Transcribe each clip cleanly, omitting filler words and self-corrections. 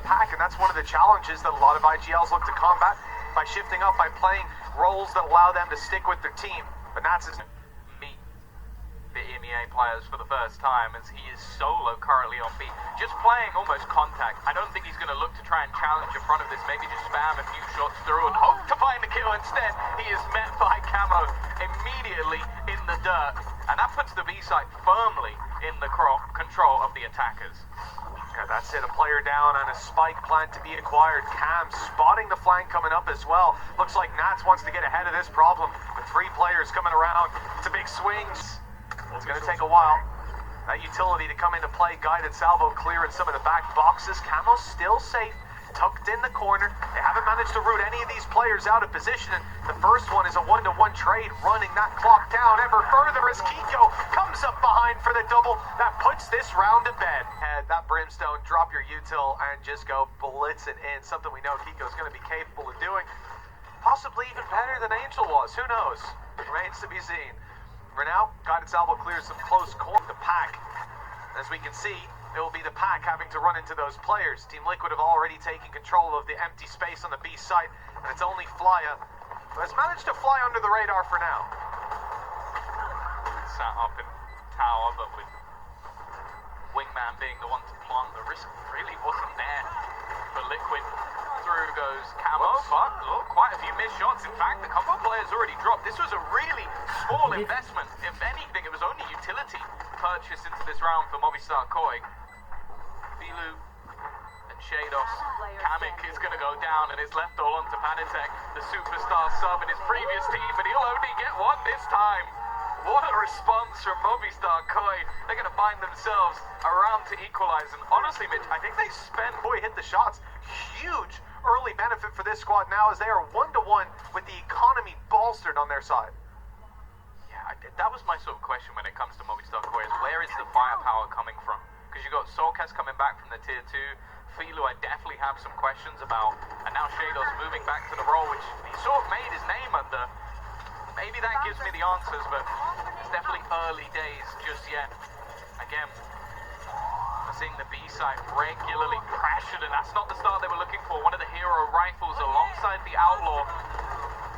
pack, and that's one of the challenges that a lot of IGLs look to combat by shifting up, by playing roles that allow them to stick with their team. But Nats is meet the EMEA players for the first time as he is solo currently on B, just playing almost contact. I don't think he's going to look to try and challenge in front of this, maybe just spam a few shots through and hope to find the kill. Instead, he is met by Camo immediately in the dirt, and that puts the B site firmly in the control of the attackers. Yeah, that's it, a player down on a spike plant to be acquired. Cam spotting the flank coming up as well. Looks like Nats wants to get ahead of this problem with 3 players coming around. It's a big swing. It's going to take a while. That utility to come into play, guided salvo clearing some of the back boxes. Camo's still safe, tucked in the corner. They haven't managed to root any of these players out of position, and the first one is a 1-to-1 trade, running that clock down ever further as Kiko comes up behind for the double. That puts this round to bed. And that Brimstone, drop your util and just go blitzing in, something we know Kiko's going to be capable of doing. Possibly even better than Angel was, who knows? Remains to be seen. For now, guided salvo clears some close corner. The pack, as we can see, it will be the pack having to run into those players. Team Liquid have already taken control of the empty space on the B site, and it's only Flya who has managed to fly under the radar for now. Sat up in tower, but with Wingman being the one to plant, the risk really wasn't there for Liquid. Through goes Camo, but quite a few missed shots. In fact, the couple of players already dropped. This was a really small investment. If anything, it was only utility purchase into this round for Movistar Koi. Filu and Shados. Kamek is going to go down, and it's left all onto Panitek, the superstar sub in his previous team, but he'll only get one this time. What a response from Movistar Koi. They're going to find themselves around to equalize. And honestly, Mitch, I think they spent... Boy, hit the shots. Huge early benefit for this squad now as they are 1-to-1 with the economy bolstered on their side. Yeah, that was my sort of question when it comes to Movistar Koi, is where is the firepower coming from? Because you got Solcast coming back from the tier 2, Filu I definitely have some questions about, and now Shados moving back to the role which he sort of made his name under. Maybe that gives me the answers, but it's definitely early days just yet. Again, seeing the B side regularly pressured, and that's not the start they were looking for. One of the hero rifles alongside the Outlaw,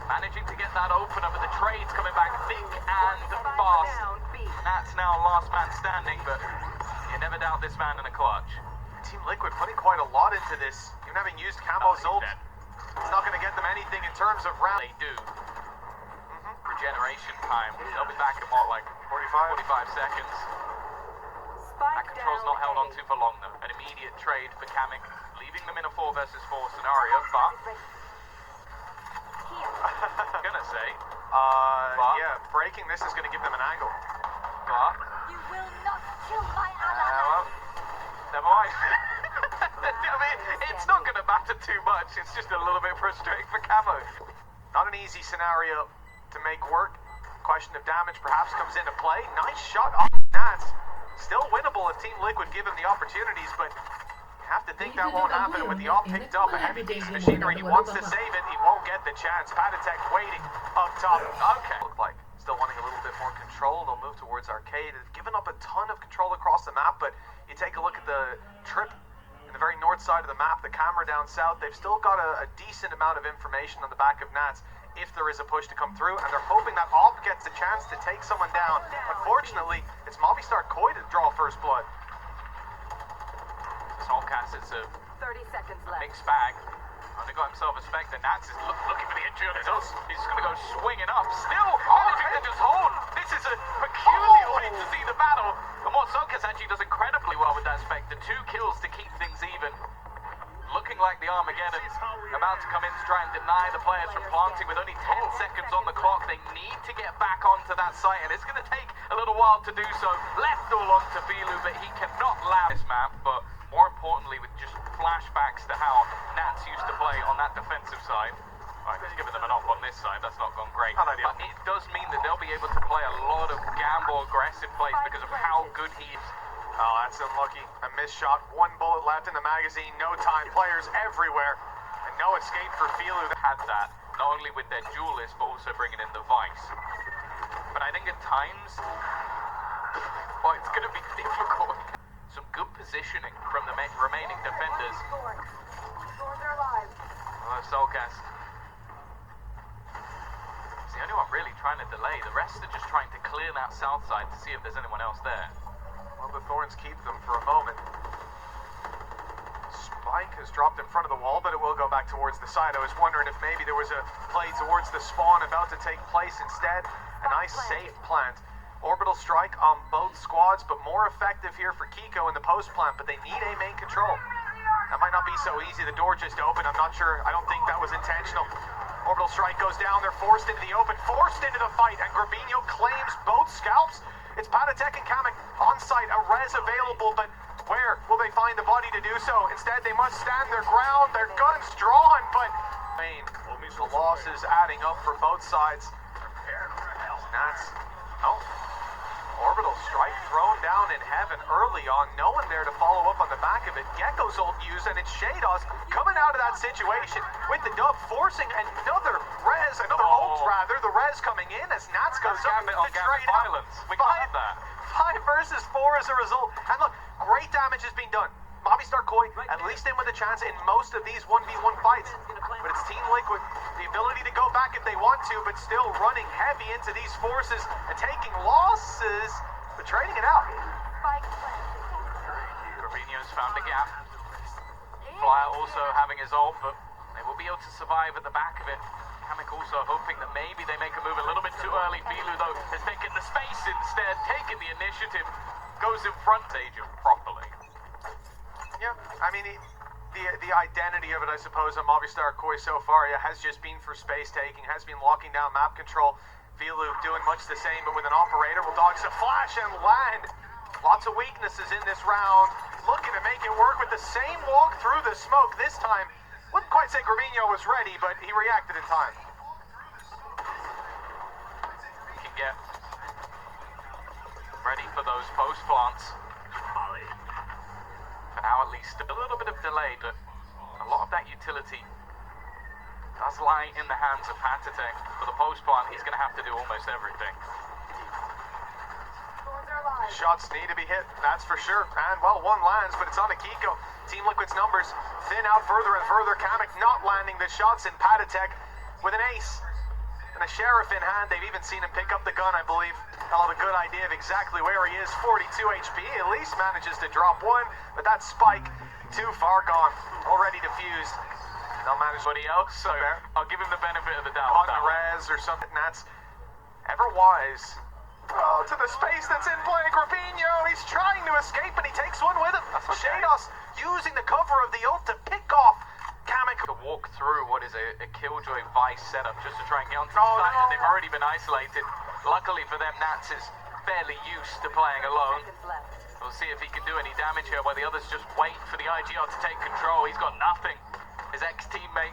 managing to get that open up, but the trade's coming back thick and fast. That's now last man standing, but you never doubt this man in a clutch. Team Liquid putting quite a lot into this, even having used Camo's ult. It's not going to get them anything in terms of round. They do. Regeneration time. They'll be back in what, like 45 seconds. That control's not held on to for long though. An immediate trade for Kamek, leaving them in a 4 versus 4 scenario, but I'm gonna say, yeah, breaking this is gonna give them an angle. But you will not kill my ally. well, never mind. I mean, it's not gonna matter too much. It's just a little bit frustrating for Camo. Not an easy scenario to make work. Question of damage perhaps comes into play. Nice shot off Nats. Still winnable if Team Liquid give him the opportunities, but you have to think that won't happen with the op picked up, a heavy piece of machinery. He wants to save it, he won't get the chance. Patatek waiting up top. Okay. Look like still wanting a little bit more control. They'll move towards Arcade. They've given up a ton of control across the map, but you take a look at the trip in the very north side of the map, the camera down south, they've still got a decent amount of information on the back of Nats if there is a push to come through, and they're hoping that Op gets a chance to take someone down. Unfortunately, it's Movistar Koi to draw first blood. Solcast, it's a 30 seconds left. mixed bag. Only got himself a spec. Nats is looking for the injury on his own. He's just going to go swinging up. Still managing to just hold. This is a peculiar way to see the battle. And what Solcast actually does incredibly well with that spec, the 2 kills to keep things even. Looking like the Armageddon about to come in to try and deny the players from planting with only 10 seconds on the clock. They need to get back onto that site, and it's going to take a little while to do so. Left all onto Filu, but he cannot land this map, but more importantly with just flashbacks to how Nats used to play on that defensive side. Alright, he's giving them an op on this side, that's not gone great. But it does mean that they'll be able to play a lot of gamble aggressive plays because of how good he is. Oh, that's unlucky. A missed shot, 1 bullet left in the magazine, no time, players everywhere, and no escape for Filu. Had that, not only with their duelist, but also bringing in the Vice. But I think at times, it's going to be difficult. Some good positioning from the remaining defenders. Soulcast. It's the only one really trying to delay. The rest are just trying to clear that south side to see if there's anyone else there. Well, the Thorns keep them for a moment. Spike has dropped in front of the wall, but it will go back towards the side. I was wondering if maybe there was a play towards the spawn about to take place. Instead, a nice safe plant. Orbital strike on both squads, but more effective here for Kiko in the post plant, but they need a main control. That might not be so easy. The door just opened. I'm not sure. I don't think that was intentional. Orbital strike goes down. They're forced into the open, forced into the fight, and Grabinho claims both scalps. It's Patatek and Kamek on site. A res available, but where will they find the body to do so? Instead, they must stand their ground. Their guns drawn, but the losses adding up for both sides. Nats. Oh. Orbital strike thrown down in heaven early on. No one there to follow up on the back of it. Gecko's ult used, and it's Shados coming out of that situation with the dub, forcing another ult rather. The res coming in as Nats goes up on trade violence. We got that. 5 versus 4 as a result. And look, great damage has been done. Movistar Koi at least in with a chance in most of these 1v1 fights. But it's Team Liquid, the ability to go back if they want to, but still running heavy into these forces and taking losses, but trading it out. Robinho's found a gap. Flyer also having his ult, but they will be able to survive at the back of it. Kamek also hoping that maybe they make a move a little bit too early. Filu, though, has taken the space instead, taken the initiative, goes in front stage properly. Yeah, I mean, the identity of it, I suppose, on Movistar Koi so far, has just been for space taking, has been locking down map control. Filu doing much the same, but with an operator will dodge the flash and land. Lots of weaknesses in this round. Looking to make it work with the same walk through the smoke this time. Wouldn't quite say Grabinho was ready, but he reacted in time. Can get ready for those post plants. For now, at least, a little bit of delay, but a lot of that utility does lie in the hands of Patatek. For the post plant, he's going to have to do almost everything. Shots need to be hit, that's for sure. And, well, one lands, but it's on to Kiko. Team Liquid's numbers thin out further and further. Kamek not landing the shots in Patatek with an ace and a sheriff in hand. They've even seen him pick up the gun, I believe. They'll have a good idea of exactly where he is. 42 HP, at least manages to drop one, but that spike too far gone, already defused. They'll manage Somebody else, so I'll give him the benefit of the doubt. On the res or something. That's ever wise. Oh, to the space that's in play. Grabinho, he's trying to escape, and he takes one with him. Shados using the cover of the ult to pick off Kamek. To walk through what is a Killjoy Vice setup just to try and get onto the site, and they've already been isolated. Luckily for them, Nats is fairly used to playing alone. We'll see if he can do any damage here while the others just wait for the IGR to take control. He's got nothing. His ex-teammate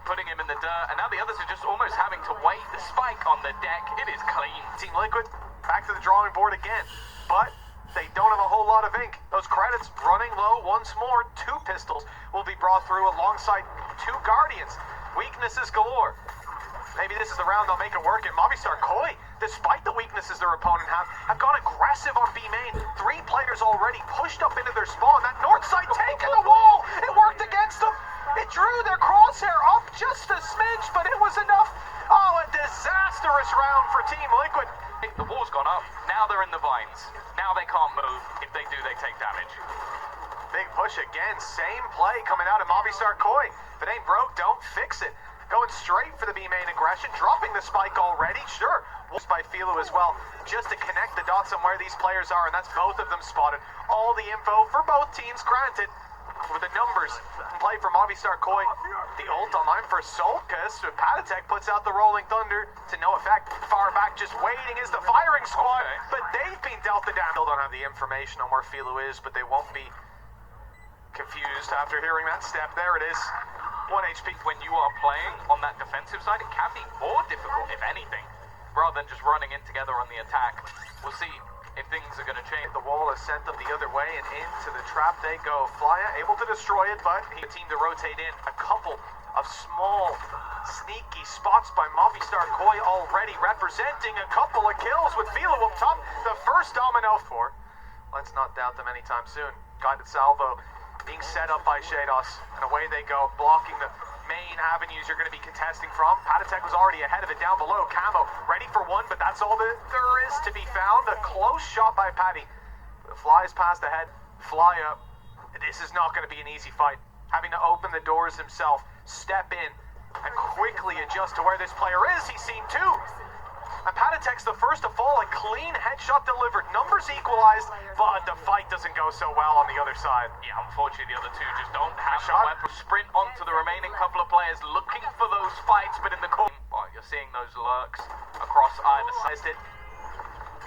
putting him in the dirt, and now the others are just almost having to wait. The spike on the deck, it is clean. Team Liquid back to the drawing board again, but they don't have a whole lot of ink. Those credits running low once more. 2 pistols will be brought through alongside 2 Guardians. Weaknesses galore. Maybe this is the round they'll make it work. And Movistar Koi, despite the weaknesses their opponent have gone aggressive on B main. 3 players already pushed up into their spawn. That north side taking the wall. It worked against them. It drew their crosshair up just a smidge, but it was enough. Oh, a disastrous round for Team Liquid. The wall's gone up. Now they're in the vines. Now they can't move. If they do, they take damage. Big push again. Same play coming out of Movistar Koi. If it ain't broke, don't fix it. Going straight for the B main aggression, dropping the spike already, sure. By Filu as well, just to connect the dots on where these players are, and that's both of them spotted. All the info for both teams granted. With the numbers in play for Movistar Koi, the ult online for Soulcast, Patatek puts out the Rolling Thunder to no effect. Far back, just waiting is the firing squad, but they've been dealt the damage. Still don't have the information on where Filu is, but they won't be confused after hearing that step. There it is. 1 HP. When you are playing on that defensive side, it can be more difficult, if anything, rather than just running in together on the attack. We'll see if things are going to change. The wall has sent them the other way, and into the trap they go. Flya able to destroy it, but he team to rotate in. A couple of small, sneaky spots by Movistar Koi already, representing a couple of kills with Filu up top. The first domino for. Let's not doubt them anytime soon. Guided salvo being set up by Shados, and away they go, blocking the main avenues you're going to be contesting from. Patatek was already ahead of it down below. Camo ready for one, but that's all that there is to be found. A close shot by Patty. Flies past ahead. Fly up. This is not going to be an easy fight. Having to open the doors himself, step in, and quickly adjust to where this player is. He's seen two. And Patatek's the first to fall. A clean headshot delivered. Numbers equalized, but the fight doesn't go so well on the other side. Yeah, unfortunately the other two just don't have the Shot. weapon. Sprint onto the remaining couple of players looking for those fights, but in the corner. Well, you're seeing those lurks across either side.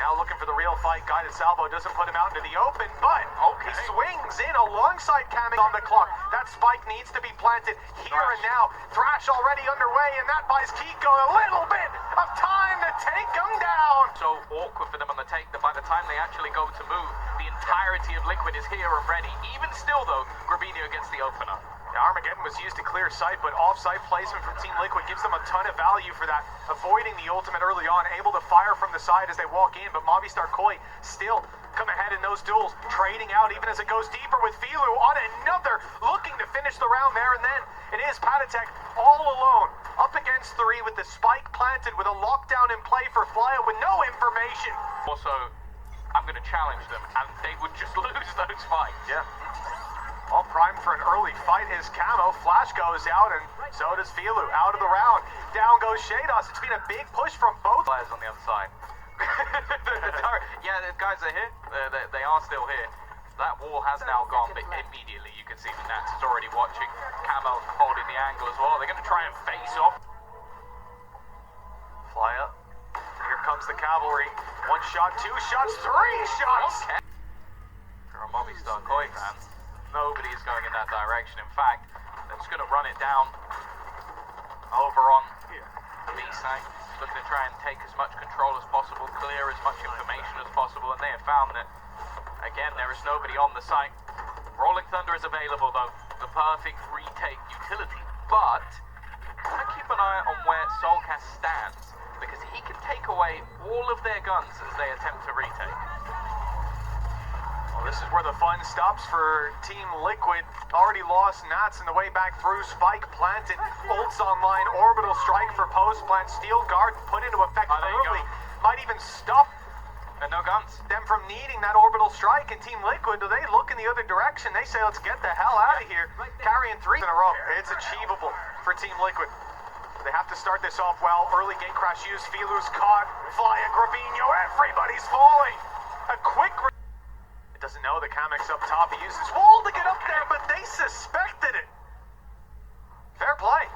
Now looking for the real fight. Guided salvo doesn't put him out into the open, but he swings in alongside Kamik on the clock. That spike needs to be planted here and now. Thrash already underway, and that buys Kiko a little bit of time to take him down. So awkward for them on the take that by the time they actually go to move, the entirety of Liquid is here and ready. Even still though, Grabinho gets the opener. Armageddon was used to clear sight, but off-site placement from Team Liquid gives them a ton of value for that. Avoiding the ultimate early on, able to fire from the side as they walk in, but Movistar Koi still come ahead in those duels, trading out even as it goes deeper with Filu on another, looking to finish the round there, and then it is Patatek all alone, up against three with the spike planted, with a lockdown in play for Flya with no information. Also, I'm going to challenge them, and they would just lose those fights. Yeah. All primed for an early fight is Camo. Flash goes out, and so does Filu. Out of the round. Down goes Shados. It's been a big push from both Players on the other side. Yeah, the guys are here. They are still here. That wall has now gone, but immediately you can see the Nats is already watching. Camo holding the angle as well. They're going to try and face off. Fly up. Here comes the cavalry. One shot, two shots, three shots. Okay. For a Movistar Koi fan, nobody is going in that direction. In fact, they're just going to run it down over on the B side, looking to try and take as much control as possible, clear as much information as possible, and they have found that, again, there is nobody on the site. Rolling Thunder is available, though, the perfect retake utility, but gotta keep an eye on where Soulcast stands, because he can take away all of their guns as they attempt to retake. Well, this is where the fun stops for Team Liquid. Already lost Nats in the way back through. Spike planted. Ults online. Orbital strike for post plant. Steel guard put into effect early. Might even stop And no guns. them from needing that orbital strike. And Team Liquid, do they look in the other direction? They say, let's get the hell out of here. Carrying three in a row. It's achievable for Team Liquid. They have to start this off well. Early gate crash used. Filu's caught. Flya, Grabinho. Everybody's falling. A quick... Doesn't know the Kamik's up top. He uses wall to get up there, but they suspected it. Fair play.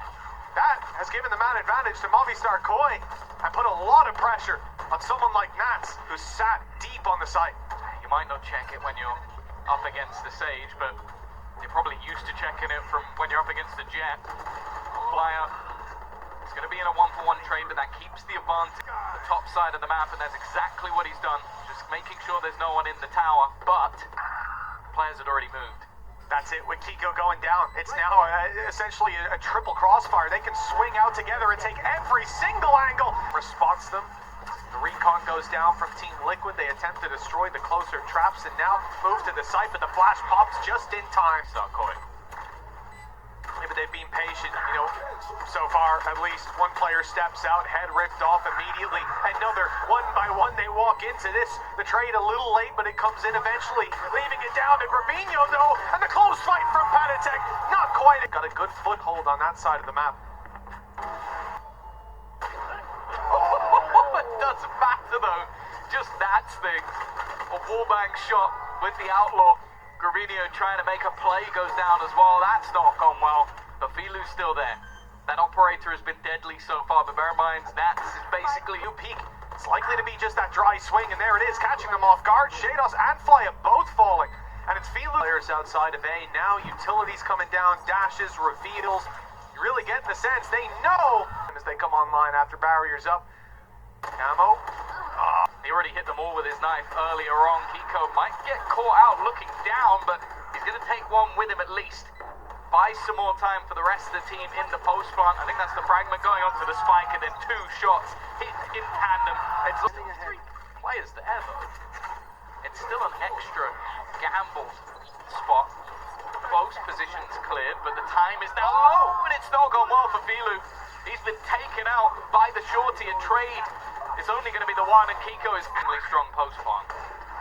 That has given the man advantage to Movistar Koi and put a lot of pressure on someone like Nats, who sat deep on the site. You might not check it when you're up against the Sage, but you're probably used to checking it from when you're up against the Jet. Flyer, it's going to be in a one-for-one trade, but that keeps the advantage the top side of the map, and that's exactly what he's done. Just making sure there's no one in the tower, but players had already moved. That's it with Kiko going down. It's now essentially a triple crossfire. They can swing out together and take every single angle. Response them. The recon goes down from Team Liquid. They attempt to destroy the closer traps and now move to the site, but the flash pops just in time. Start Koi. Yeah, but they've been patient, you know, so far at least. One player steps out, head ripped off immediately. Another, one by one, they walk into this. The trade a little late, but it comes in eventually. Leaving it down to Grabinho, though, and the close fight from Patatek. Not quite. Got a good foothold on that side of the map. It doesn't matter, though. Just that thing. A wallbang shot with the Outlaw. Grabinho trying to make a play goes down as well. That's not gone well. But Filu's still there. That operator has been deadly so far, but bear in mind, Nats is basically New peak. It's likely to be just that dry swing, and there it is, catching them off guard. Shados and Flya both falling. And it's Filu. Players outside of A. Now utilities coming down, dashes, reveals. You really get the sense they know as they come online after barriers up. Camo. He already hit them all with his knife earlier on. Kiko might get caught out looking down, but he's going to take one with him at least. Buy some more time for the rest of the team in the post plant. I think that's the fragment going onto the spike, and then two shots hit in tandem. It's three players there, though. It's still an extra gamble spot. Close most positions cleared, but the time is now low, and it's not gone well for Filu. He's been taken out by the shorty and trade. It's only going to be the one, and Kiko is really strong post farm.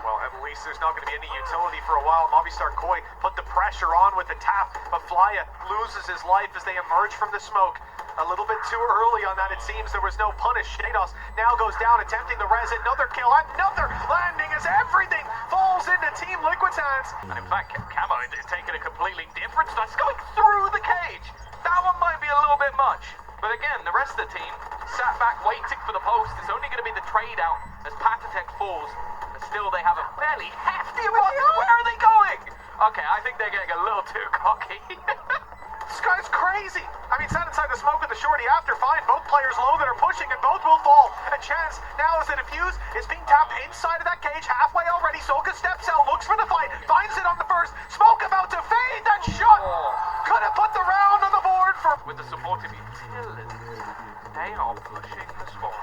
Well, at least there's not going to be any utility for a while. Movistar Koi put the pressure on with the tap, but Flya loses his life as they emerge from the smoke. A little bit too early on that, it seems. There was no punish. Shados now goes down, attempting the res. Another kill, another landing as everything falls into Team Liquid's hands. And in fact, Camo is taking a completely different stance. It's going through the cage. That one might be a little bit much. But again, the rest of the team sat back waiting for the post. It's only going to be the trade out as Patatech falls. But still, they have a fairly hefty advantage. Where are they going? Okay, I think they're getting a little too cocky. This guy's crazy. I mean, sat inside the smoke with the shorty after. Fine, both players low that are pushing, and both will fall. A chance now as the defuse is being tapped inside of that cage, halfway already. Soka steps out, looks for the fight, finds it on the first. Smoke about to fade. That shot could have put the round on the board for. With the supportive utility, they are pushing the spawn.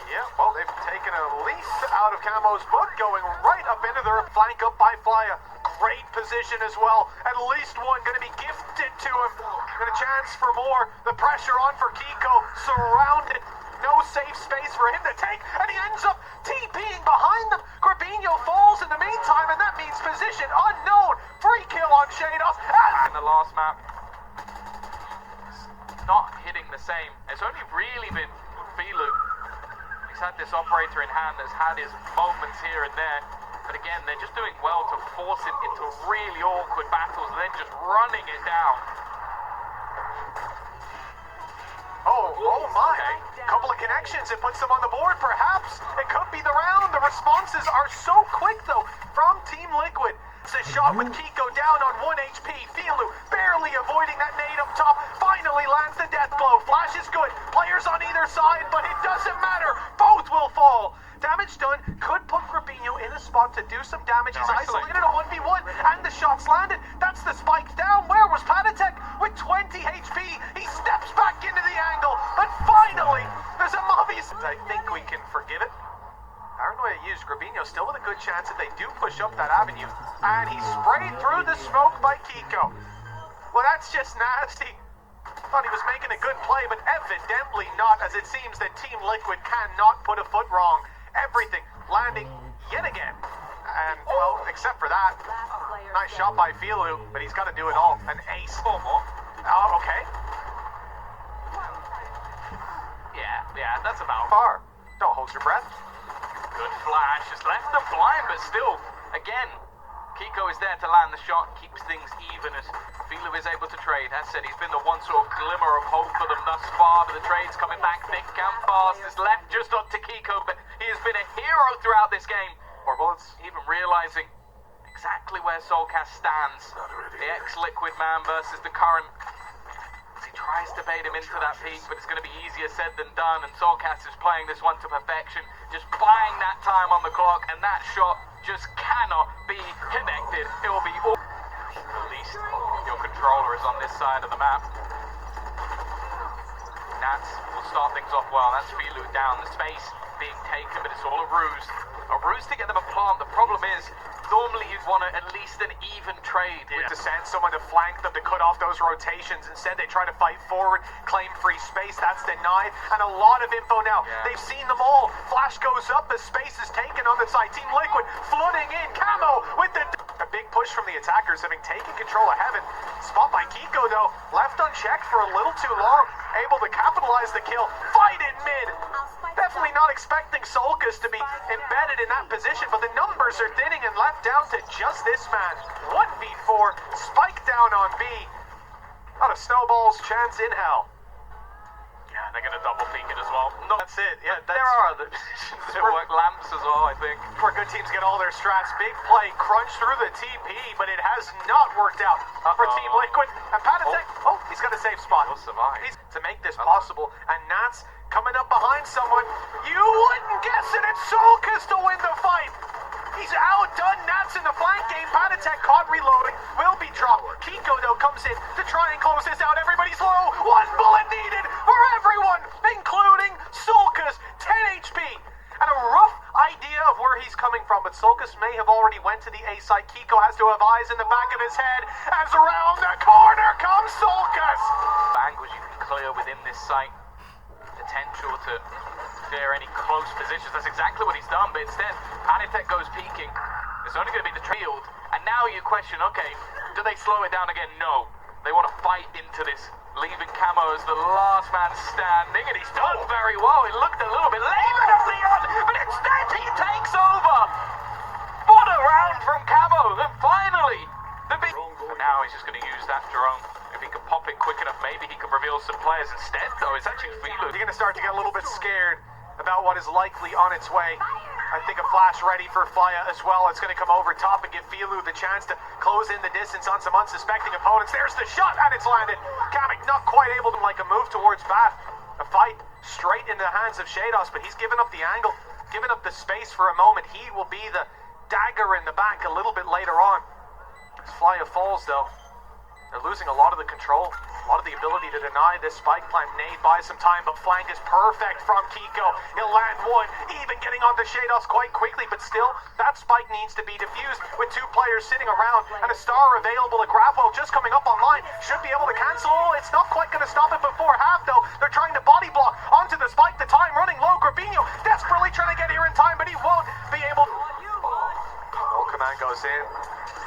Yeah, well, they've taken a leaf out of Camo's book, going right up into their flank up by Flya. Great position as well. At least one going to be gifted to him. And a chance for more. The pressure on for Kiko. Surrounded. No safe space for him to take. And he ends up TPing behind them. Corbinho falls in the meantime, and that means position unknown. Free kill on Shados. In the last map, it's not hitting the same. It's only really been Filu. He's had this operator in hand that's had his moments here and there. But again, they're just doing well to force it into really awkward battles and then just running it down. Oh my. Couple of connections. It puts them on the board, perhaps. It could be the round. The responses are so quick, though, from Team Liquid. It's a shot with Kiko down on 1 HP. Filu barely avoiding that nade up top. Finally lands the death blow. Flash is good. Players on either side, but it doesn't matter. Both will fall. Damage done. Could put Corbinho in a spot to do some damage. He's isolated on 1v1, and the shots landed. That's the spike down. Where was Patatech with 20 HP? He steps back into the angle, but finally, there's a Movistar. I think we can forgive it. Paranoia used Corbinho, still with a good chance if they do push up that avenue. And he's sprayed through the smoke by Kiko. Well, that's just nasty. Thought he was making a good play, but evidently not, as it seems that Team Liquid cannot put a foot wrong. Everything landing yet again. And, well, except for that, nice shot by Filu, but he's got to do it all. An ace. Four more. Oh, okay. Yeah, that's about Far. Don't hold your breath. good flash. Just left them blind, but still, again, Kiko is there to land the shot, keeps things even as Filu is able to trade. As said, he's been the one sort of glimmer of hope for them thus far, but the trade's coming back thick and fast. It's left just up to Kiko, but he has been a hero throughout this game. More bullets. Even realizing exactly where Soulcast stands. The ex-Liquid man versus the current. As he tries to bait him into that peak, but it's going to be easier said than done, and Soulcast is playing this one to perfection, just buying that time on the clock, and that shot just cannot be connected. It will be all. At least your controller is on this side of the map. Nats will start things off well. That's Filu down, the space being taken, but it's all a ruse. A ruse to get them a plant. The problem is, normally you'd want at least an even trade. To send someone to flank them to cut off those rotations. Instead, they try to fight forward, claim free space. That's denied. And a lot of info now. They've seen them all. Flash goes up as space is taken on the side. Team Liquid flooding in. Camo with the... A big push from the attackers, having taken control of Heaven. Spot by Kiko, though. Left unchecked for a little too long. Able to capitalize the kill. Fight in mid. Definitely not expecting Solkas to be embedded in that position, but the numbers are thinning and left down to just this man. 1v4, spike down on B. Not a snowball's chance in hell. Yeah, they're going to double peek it as well. No, That's it, yeah. there are other positions that work lamps as well, I think. Where good teams get all their strats. Big play, crunch through the TP, but it has not worked out for Team Liquid. And Patatech, he's got a safe spot. He'll survive. To make this possible, and Nats coming up behind someone. You wouldn't guess it, it's Solkas to win the fight. He's outdone Nats in the flank game. Patatech caught reloading, will be dropped. Kiko, though, comes in to try and close this out. Everybody's low. One bullet needed for everyone, including Solkas, 10 HP. And a rough idea of where where he's coming from, but Solkas may have already went to the A site. Kiko has to have eyes in the back of his head as around the corner comes Solkas. Angles you can clear within this site. Potential to clear any close positions. That's exactly what he's done, but instead, Panitek goes peeking. It's only going to be the field. And now you question, okay, do they slow it down again? No. They want to fight into this, leaving Camo as the last man standing, and he's done very well. It looked a little bit later than Leon, but instead he takes over. What a round from Camo, and finally, the big... And now he's just going to use that drone. If he can pop it quick enough, maybe he can reveal some players. Instead, though, it's actually Filu. You're going to start to get a little bit scared about what is likely on its way. I think a flash ready for Faya as well. It's going to come over top and give Filu the chance to close in the distance on some unsuspecting opponents. There's the shot, and it's landed. Kamek not quite able to like a move towards Bat. A fight straight into the hands of Shados, but he's given up the angle, given up the space for a moment. He will be the dagger in the back a little bit later on. As Faya falls, though, they're losing a lot of the control, a lot of the ability to deny this spike plant. Nade buys some time, but flank is perfect from Kiko. He'll land one, even getting onto Shados quite quickly, but still, that spike needs to be defused with two players sitting around and a star available. A Grabwell just coming up online, should be able to cancel. It's not quite going to stop it before half, though. They're trying to body block onto the spike. The time running low. Grabinho desperately trying to get here in time, but he won't be able. No command goes in.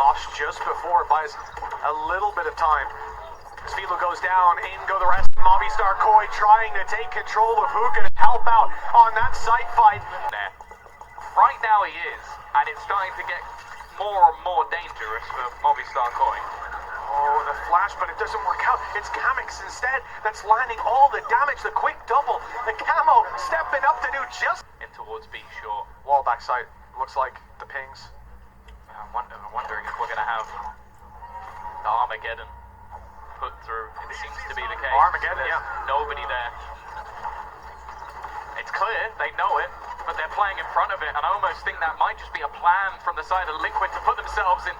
Mosh just before buys a little bit of time. Filu goes down, in go the rest. Movistar Koi trying to take control of who can help out on that site fight. Right now he is, and it's starting to get more and more dangerous for Movistar Koi. Oh, the flash, but it doesn't work out. It's Kamix instead that's landing all the damage. The quick double. The Camo stepping up to do just... In towards B short. Wall back site. Looks like the pings. I'm wondering if we're going to have the Armageddon put through. It seems to be the case. Armageddon, There's nobody there. It's clear, they know it, but they're playing in front of it, and I almost think that might just be a plan from the side of Liquid to put themselves in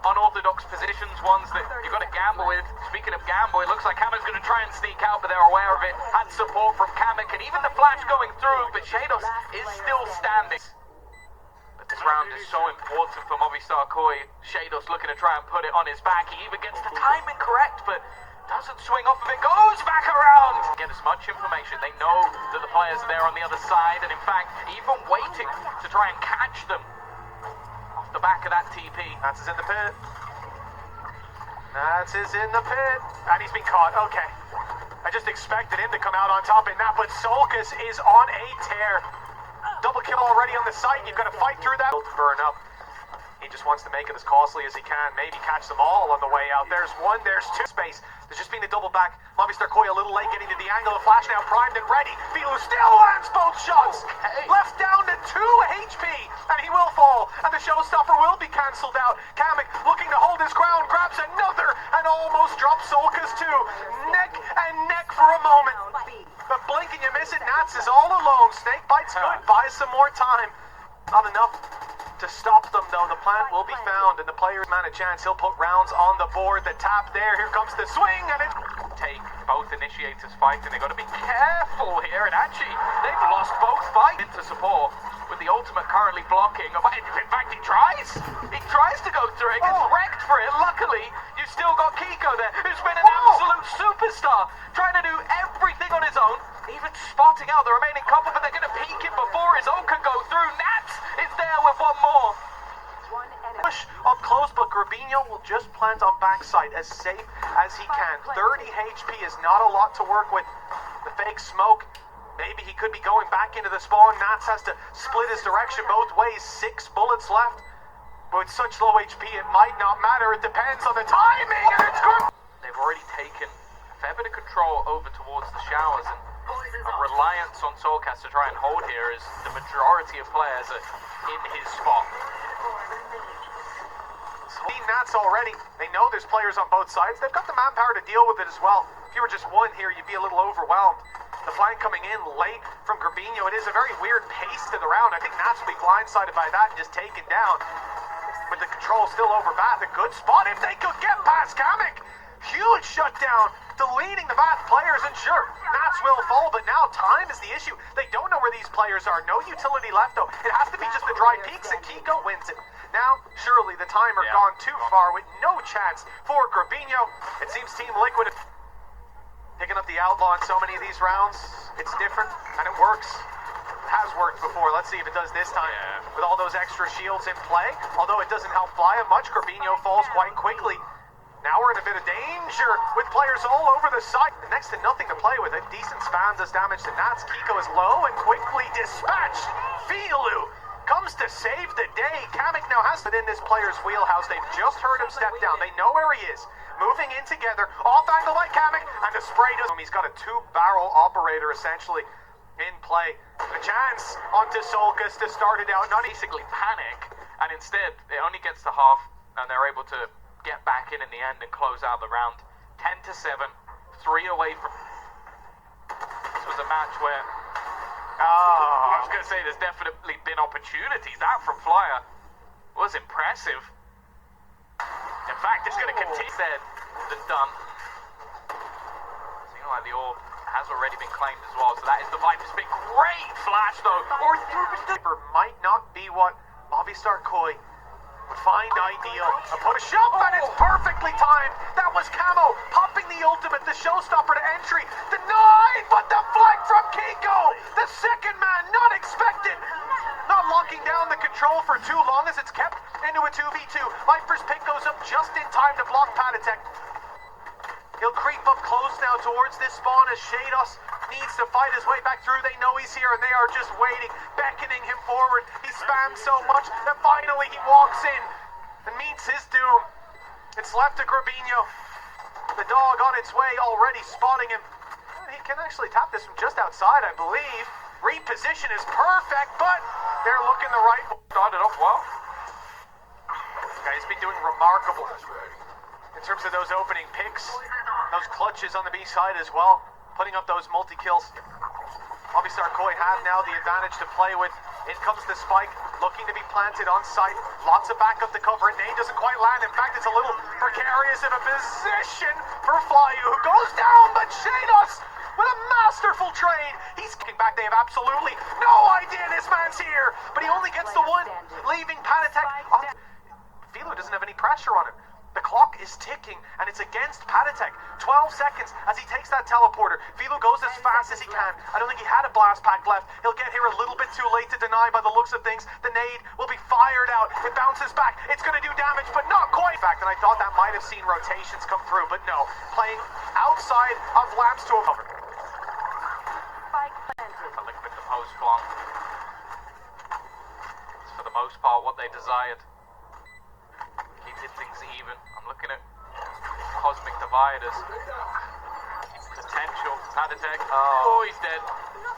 unorthodox positions, ones that you've got to gamble with. Speaking of gamble, it looks like Kamek's going to try and sneak out, but they're aware of it. Had support from Kamek, and even the flash going through, but Shados is still standing. This round is so important for Movistar Koi. Shados looking to try and put it on his back. He even gets the timing correct, but doesn't swing off of it. Goes back around. Get as much information. They know that the players are there on the other side, and in fact, even waiting to try and catch them off the back of that TP. Nats is in the pit. Nats is in the pit. And he's been caught. Okay. I just expected him to come out on top in that, but Solkas is on a tear. Double kill already on the site. You've got to fight through that. Burn up. He just wants to make it as costly as he can. Maybe catch them all on the way out. There's one, there's two. Space. There's just been a double back. Movistar Koi a little late getting to the angle. The flash now primed and ready. Filu still lands both shots. Okay. Left down to 2 HP. And he will fall. And the showstopper will be cancelled out. Kamek looking to hold his ground. Grabs another and almost drops Solkas too. Neck and neck for a moment. But blink and you miss it. Nats is all alone. Snake bites good. Buys some more time. Not enough to stop them, though. The plant will be found, and the player's man a chance. He'll put rounds on the board. The tap there. Here comes the swing, and it... Take both initiators fighting. They've got to be careful here, and actually, they've lost both fights into support with the ultimate currently blocking. In fact, he tries. He tries to go through it. Gets wrecked for it. Luckily, you've still got Kiko there, who's been an absolute superstar, trying to do everything on his own, even spotting out the remaining couple, but they're going to peek him before his own can go through. Nats is there with one more. Push up close, but Grabinho will just plant on backside as safe as he can. 30 HP is not a lot to work with. The fake smoke, maybe he could be going back into the spawn. Nats has to split his direction both ways. 6 bullets left. But with such low HP, it might not matter. It depends on the timing, and it's good. They've already taken a fair bit of control over towards the showers, and a reliance on Solkas to try and hold here as the majority of players are in his spot. Nats already. They know there's players on both sides. They've got the manpower to deal with it as well. If you were just one here, you'd be a little overwhelmed. The flank coming in late from Grabinho. It is a very weird pace to the round. I think Nats will be blindsided by that and just taken down. With the control still over Bath, a good spot if they could get past Kamek. Huge shot. down, deleting the bad players, and sure, Nats will fall, but now time is the issue. They don't know where these players are. No utility left, though. It has to be just the dry peaks, and Kiko wins it. Now, surely the timer gone too far with no chance for Grabinho. It seems Team Liquid picking up the outlaw in so many of these rounds. It's different, and it works. It has worked before. Let's see if it does this time with all those extra shields in play. Although it doesn't help Flya much, Grabinho falls quite quickly. Now we're in a bit of danger with players all over the site. Next to nothing to play with. A decent spam does damage to Nats. Kiko is low and quickly dispatched. Filu comes to save the day. Kamek now has it in this player's wheelhouse. They've just heard him step down. They know where he is. Moving in together. Off angle by Kamek. And the spray does. He's got a two-barrel operator essentially in play. A chance onto Solkas to start it out. Not basically panic. And instead, it only gets to half. And they're able to get back in the end and close out the round. 10-7, 3 away from. This was a match where I was going to say there's definitely been opportunities. That from Flya was impressive. In fact, it's going to continue said than done. Seems like the orb has already been claimed as well, so that is the Viper's big great flash though. Or might not be what Movistar Koi would find ideal. A push up and it's perfectly timed. That was Camo popping the ultimate, the showstopper to entry. Denied, but the flag from Kiko. The second man, not expected. Not locking down the control for too long as it's kept into a 2v2. Viper's pick goes up just in time to block Patatek. He'll creep up close now towards this spawn as Shados needs to fight his way back through. They know he's here and they are just waiting, beckoning him forward. He spams so much that finally he walks in and meets his doom. It's left to Grabinho. The dog on its way already spotting him. He can actually tap this from just outside, I believe. Reposition is perfect, but they're looking the right way. Started off well. He's been doing remarkable in terms of those opening picks, those clutches on the B side as well, putting up those multi-kills. Movistar Koi have now the advantage to play with. In comes the spike, looking to be planted on site. Lots of backup to cover it. Nade doesn't quite land. In fact, it's a little precarious of a position for Flyu, who goes down, but Shados with a masterful trade. He's kicking back. They have absolutely no idea this man's here, but he only gets the one, leaving Patatek on. Filu doesn't have any pressure on him. The clock is ticking, and it's against Patatek. 12 seconds as he takes that teleporter. Filu goes as fast as he can. I don't think he had a blast pack left. He'll get here a little bit too late to deny by the looks of things. The nade will be fired out. It bounces back. It's going to do damage, but not quite. In fact, and I thought that might have seen rotations come through, but no. Playing outside of lamps to a cover. A look at the post flong. It's for the most part what they desired. Keeping things even. I'm looking at Cosmic Dividers. Potential. Patatek. Oh, he's dead.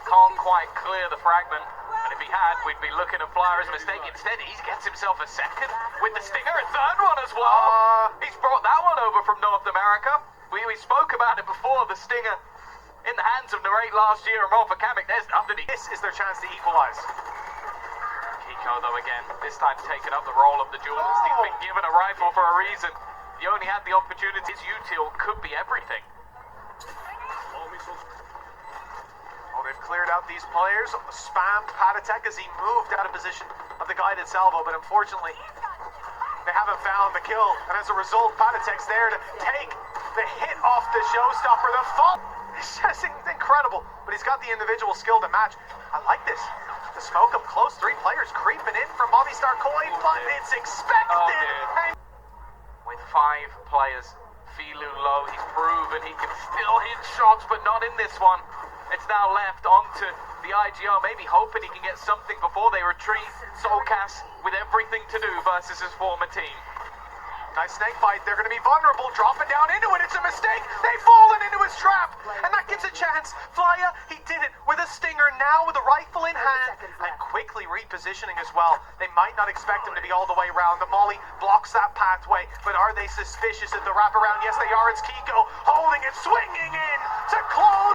Can't quite clear the fragment. And if he had, we'd be looking at Flya as a mistake. Instead, he gets himself a second with the Stinger, a third one as well. He's brought that one over from North America. We spoke about it before, the Stinger in the hands of Narrate last year and roll for Kamek. There's nothing. This is their chance to equalize. Kiko, though, again, this time taking up the role of the duelist. He's been given a rifle for a reason. He only had the opportunity. His util could be everything. Well, they've cleared out these players. Spammed Patatek as he moved out of position of the guided salvo, but unfortunately, they haven't found the kill. And as a result, Patatek's there to take the hit off the showstopper. The fall. It's just incredible, but he's got the individual skill to match. I like this. The smoke up close, 3 players creeping in from Movistar Koi, but it's expected. With 5 players, Filu low, he's proven he can still hit shots, but not in this one. It's now left onto the IGO, maybe hoping he can get something before they retreat. Solkas with everything to do versus his former team. Nice snake fight. They're going to be vulnerable. Dropping down into it. It's a mistake. They've fallen into his trap. And that gives a chance. Flya, he did it with a stinger, now with a rifle in hand. And quickly repositioning as well. They might not expect him to be all the way around. The molly blocks that pathway. But are they suspicious of the wraparound? Yes, they are. It's Kiko holding it, swinging in to close.